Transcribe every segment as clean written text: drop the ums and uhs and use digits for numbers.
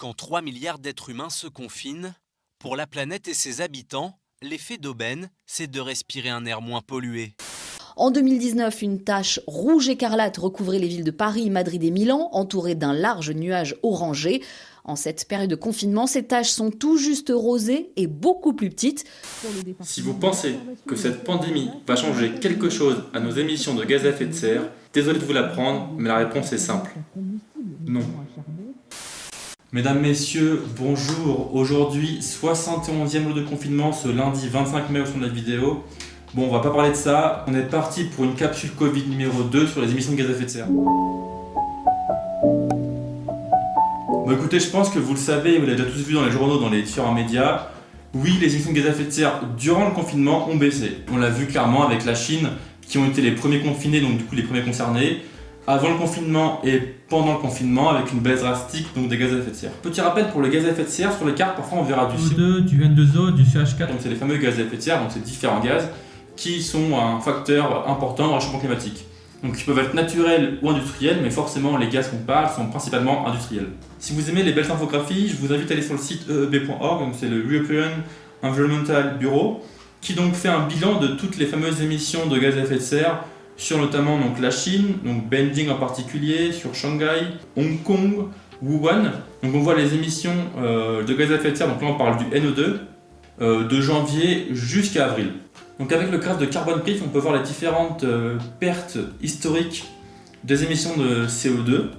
Quand 3 milliards d'êtres humains se confinent, pour la planète et ses habitants, l'effet d'aubaine, c'est de respirer un air moins pollué. En 2019, une tache rouge écarlate recouvrait les villes de Paris, Madrid et Milan, entourées d'un large nuage orangé. En cette période de confinement, ces taches sont tout juste rosées et beaucoup plus petites. Si vous pensez que cette pandémie va changer quelque chose à nos émissions de gaz à effet de serre, désolé de vous l'apprendre, mais la réponse est simple. Non. Mesdames, Messieurs, bonjour. Aujourd'hui, 71e jour de confinement, ce lundi 25 mai au son de la vidéo. Bon, on va pas parler de ça. On est parti pour une capsule Covid numéro 2 sur les émissions de gaz à effet de serre. Bon, écoutez, je pense que vous le savez, vous l'avez déjà tous vu dans les journaux, dans les différents médias. Oui, les émissions de gaz à effet de serre durant le confinement ont baissé. On l'a vu clairement avec la Chine, qui ont été les premiers confinés, donc du coup les premiers concernés. Avant le confinement et pendant le confinement, avec une baisse drastique donc des gaz à effet de serre. Petit rappel pour les gaz à effet de serre, sur les cartes, parfois on verra du CO2, du N2O, du CH4. Donc c'est les fameux gaz à effet de serre, donc c'est différents gaz qui sont un facteur important dans le réchauffement climatique. Donc ils peuvent être naturels ou industriels, mais forcément les gaz qu'on parle sont principalement industriels. Si vous aimez les belles infographies, je vous invite à aller sur le site eeb.org, donc c'est le European Environmental Bureau, qui donc fait un bilan de toutes les fameuses émissions de gaz à effet de serre sur notamment donc, la Chine, donc Beijing en particulier, sur Shanghai, Hong Kong, Wuhan. Donc on voit les émissions de gaz à effet de serre, donc là on parle du NO2, de janvier jusqu'à avril. Donc avec le graphe de Carbon Brief, on peut voir les différentes pertes historiques des émissions de CO2.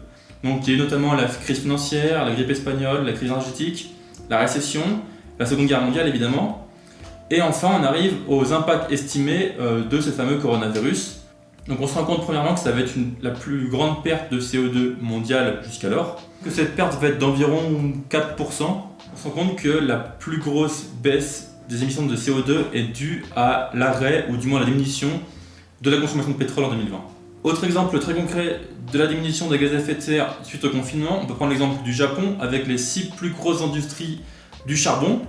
Donc il y a eu notamment la crise financière, la grippe espagnole, la crise énergétique, la récession, la Seconde Guerre mondiale évidemment. Et enfin on arrive aux impacts estimés de ce fameux coronavirus. Donc on se rend compte premièrement que ça va être la plus grande perte de CO2 mondiale jusqu'alors, que cette perte va être d'environ 4%. On se rend compte que la plus grosse baisse des émissions de CO2 est due à l'arrêt, ou du moins à la diminution, de la consommation de pétrole en 2020. Autre exemple très concret de la diminution des gaz à effet de serre suite au confinement, on peut prendre l'exemple du Japon avec les 6 plus grosses industries du charbon.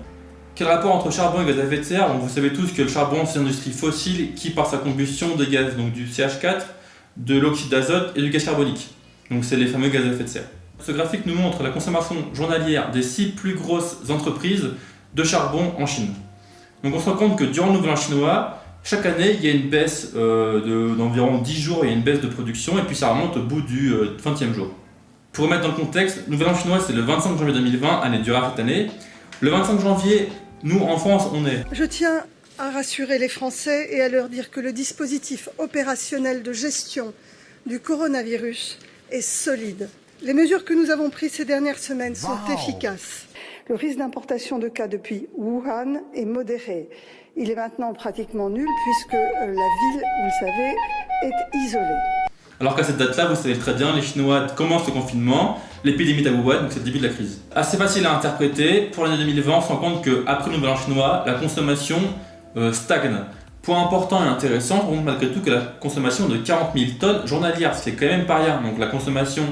Quel rapport entre charbon et gaz à effet de serre? Vous savez tous que le charbon c'est une industrie fossile qui par sa combustion dégage donc du CH4, de l'oxyde d'azote et du gaz carbonique. Donc c'est les fameux gaz à effet de serre. Ce graphique nous montre la consommation journalière des 6 plus grosses entreprises de charbon en Chine. Donc on se rend compte que durant le nouvel an chinois, chaque année il y a une baisse d'environ 10 jours, il y a une baisse de production et puis ça remonte au bout du 20e jour. Pour remettre dans le contexte, le nouvel an chinois c'est le 25 janvier 2020, année durant cette année. Le 25 janvier, nous en France, on est... Je tiens à rassurer les Français et à leur dire que le dispositif opérationnel de gestion du coronavirus est solide. Les mesures que nous avons prises ces dernières semaines sont efficaces. Le risque d'importation de cas depuis Wuhan est modéré. Il est maintenant pratiquement nul puisque la ville, vous le savez, est isolée. Alors qu'à cette date-là, vous savez très bien, les Chinois commencent le confinement, l'épidémie est à Wuhan, donc c'est le début de la crise. Assez facile à interpréter, pour l'année 2020, on se rend compte qu'après le nouvel an chinois, la consommation stagne. Point important et intéressant, on compte malgré tout que la consommation est de 40 000 tonnes journalières, ce qui est quand même pas rien. Donc la consommation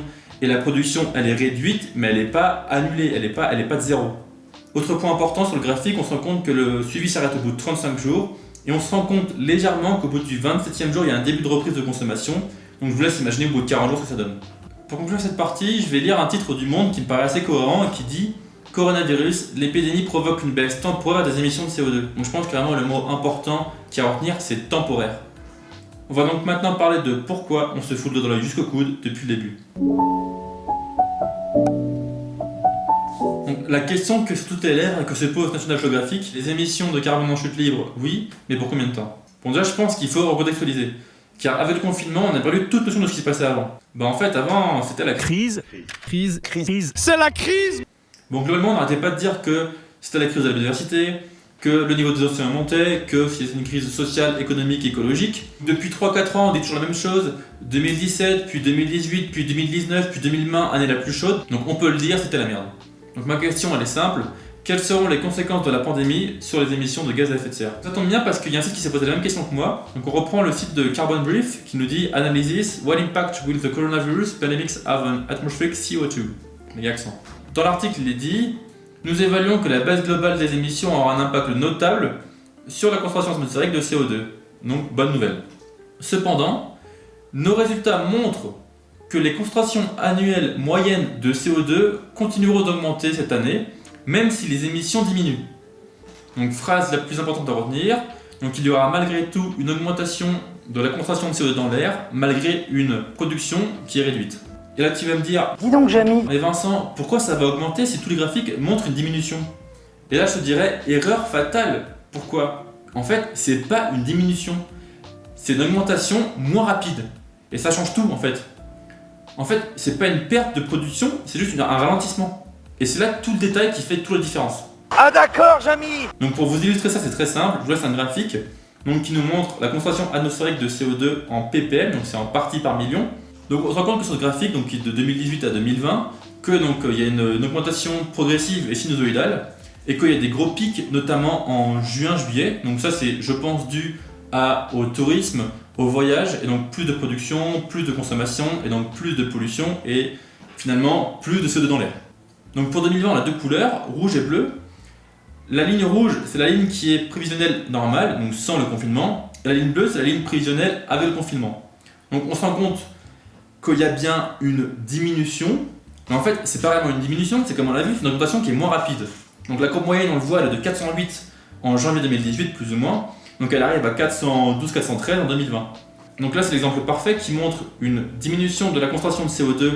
et la production, elle est réduite, mais elle n'est pas annulée, elle n'est pas de zéro. Autre point important sur le graphique, on se rend compte que le suivi s'arrête au bout de 35 jours, et on se rend compte légèrement qu'au bout du 27e jour, il y a un début de reprise de consommation. Donc je vous laisse imaginer au bout de 40 jours ce que ça donne. Pour conclure cette partie, je vais lire un titre du Monde qui me paraît assez cohérent et qui dit « Coronavirus, l'épidémie provoque une baisse temporaire des émissions de CO2 ». Donc je pense que vraiment le mot important qu'il y a à retenir, c'est temporaire. On va donc maintenant parler de pourquoi on se fout le dos dans l'œil jusqu'au coude depuis le début. Donc, la question que tout est l'air et que se pose National Geographic, les émissions de carbone en chute libre, oui, mais pour combien de temps? Bon déjà je pense qu'il faut recontextualiser. Car avec le confinement, on a perdu toute notion de ce qui se passait avant. En fait, avant, c'était la crise. Crise. C'est la crise! Bon, globalement, on n'arrêtait pas de dire que c'était la crise de la biodiversité, que le niveau des océans montait, que c'était une crise sociale, économique et écologique. Depuis 3-4 ans, on dit toujours la même chose. 2017, puis 2018, puis 2019, puis 2020, année la plus chaude. Donc on peut le dire, c'était la merde. Donc ma question, elle est simple. Quelles seront les conséquences de la pandémie sur les émissions de gaz à effet de serre? Ça tombe bien parce qu'il y a un site qui s'est posé la même question que moi. Donc on reprend le site de Carbon Brief qui nous dit Analysis, what impact will the coronavirus pandemics have on atmospheric CO2? Méga accent. Dans l'article, il est dit nous évaluons que la baisse globale des émissions aura un impact notable sur la concentration atmosphérique de CO2. Donc bonne nouvelle. Cependant, nos résultats montrent que les concentrations annuelles moyennes de CO2 continueront d'augmenter cette année, même si les émissions diminuent. Donc phrase la plus importante à retenir, donc il y aura malgré tout une augmentation de la concentration de CO2 dans l'air, malgré une production qui est réduite. Et là tu vas me dire, dis donc Jamy, mais Vincent, pourquoi ça va augmenter si tous les graphiques montrent une diminution? Et là je te dirais, erreur fatale. Pourquoi? En fait, c'est pas une diminution, c'est une augmentation moins rapide. Et ça change tout en fait. En fait, c'est pas une perte de production, c'est juste un ralentissement. Et c'est là tout le détail qui fait toute la différence. ah d'accord Jamy. Donc pour vous illustrer ça, c'est très simple, je vous laisse un graphique donc, qui nous montre la concentration atmosphérique de CO2 en ppm, donc c'est en parties par million. Donc on se rend compte que sur ce graphique, donc, qui est de 2018 à 2020, que donc il y a une augmentation progressive et sinusoïdale, et qu'il y a des gros pics, notamment en juin-juillet. Donc ça c'est, je pense, dû au tourisme, au voyage, et donc plus de production, plus de consommation, et donc plus de pollution, et finalement plus de CO2 dans l'air. Donc pour 2020, on a deux couleurs, rouge et bleu. La ligne rouge, c'est la ligne qui est prévisionnelle normale, donc sans le confinement, et la ligne bleue, c'est la ligne prévisionnelle avec le confinement. Donc on se rend compte qu'il y a bien une diminution, mais en fait c'est pas vraiment une diminution, c'est comme on l'a vu, c'est une augmentation qui est moins rapide. Donc la courbe moyenne, on le voit, elle est de 408 en janvier 2018 plus ou moins, donc elle arrive à 412-413 en 2020. Donc là c'est l'exemple parfait qui montre une diminution de la concentration de CO2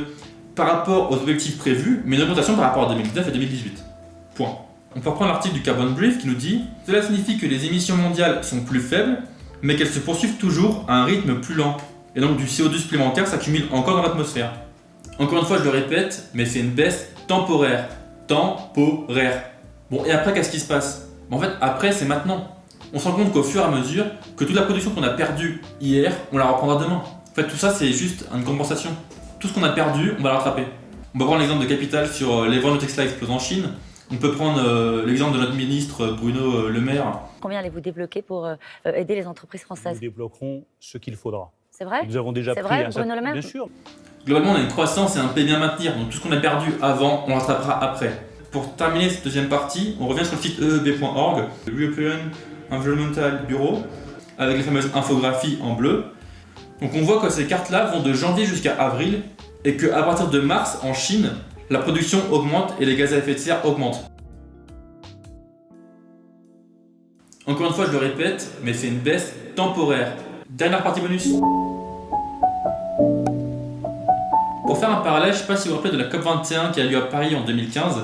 par rapport aux objectifs prévus, mais une augmentation par rapport à 2019 et 2018. Point. On peut reprendre l'article du Carbon Brief qui nous dit « Cela signifie que les émissions mondiales sont plus faibles, mais qu'elles se poursuivent toujours à un rythme plus lent. Et donc du CO2 supplémentaire s'accumule encore dans l'atmosphère. » Encore une fois, je le répète, mais c'est une baisse temporaire. Temporaire. Bon, et après, qu'est-ce qui se passe? En fait, après, c'est maintenant. On se rend compte qu'au fur et à mesure, que toute la production qu'on a perdue hier, on la reprendra demain. En fait, tout ça, c'est juste une compensation. Tout ce qu'on a perdu, on va le rattraper. On va prendre l'exemple de Capital sur les ventes de Tesla explosent en Chine. On peut prendre l'exemple de notre ministre Bruno Le Maire. Combien allez-vous débloquer pour aider les entreprises françaises? Nous débloquerons ce qu'il faudra. C'est vrai? Nous avons déjà C'est pris vrai, un Bruno Le Maire? Bien sûr. Globalement, on a une croissance et un PIB à maintenir. Donc tout ce qu'on a perdu avant, on le rattrapera après. Pour terminer cette deuxième partie, on revient sur le site eeb.org, le European Environmental Bureau, avec les fameuses infographies en bleu. Donc on voit que ces cartes-là vont de janvier jusqu'à avril et qu'à partir de mars, en Chine, la production augmente et les gaz à effet de serre augmentent. Encore une fois, je le répète, mais c'est une baisse temporaire. Dernière partie bonus. Pour faire un parallèle, je ne sais pas si vous vous rappelez de la COP21 qui a lieu à Paris en 2015.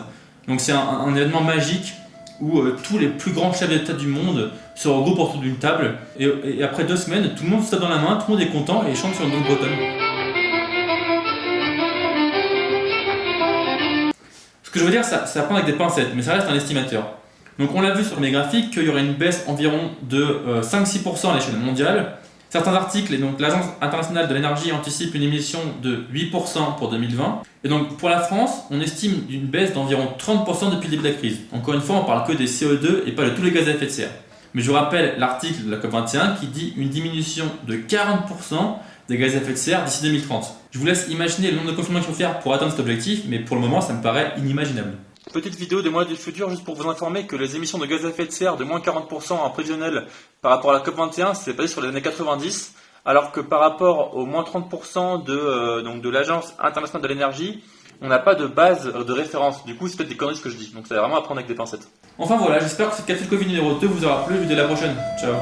Donc c'est un événement magique où tous les plus grands chefs d'État du monde se regroupent autour d'une table et après 2 semaines, tout le monde se tape dans la main, tout le monde est content et chante sur une langue bretonne. Ce que je veux dire, ça à prendre avec des pincettes, mais ça reste un estimateur. Donc on l'a vu sur mes graphiques qu'il y aurait une baisse environ de 5-6% à l'échelle mondiale. Certains articles, et donc l'Agence internationale de l'énergie anticipe une émission de 8% pour 2020. Et donc pour la France, on estime une baisse d'environ 30% depuis le début de la crise. Encore une fois, on parle que des CO2 et pas de tous les gaz à effet de serre. Mais je vous rappelle l'article de la COP21 qui dit une diminution de 40% des gaz à effet de serre d'ici 2030. Je vous laisse imaginer le nombre de confinements qu'il faut faire pour atteindre cet objectif, mais pour le moment, ça me paraît inimaginable. Petite vidéo des mois du futur juste pour vous informer que les émissions de gaz à effet de serre de moins 40% en prévisionnel par rapport à la COP21, c'est basé sur les années 90, alors que par rapport aux moins 30% de l'Agence internationale de l'énergie, on n'a pas de base de référence. Du coup, c'est peut-être des conneries ce que je dis, donc c'est vraiment à prendre avec des pincettes. Enfin voilà, j'espère que cette capsule Covid numéro 2 vous aura plu, je vous dis à la prochaine. Ciao.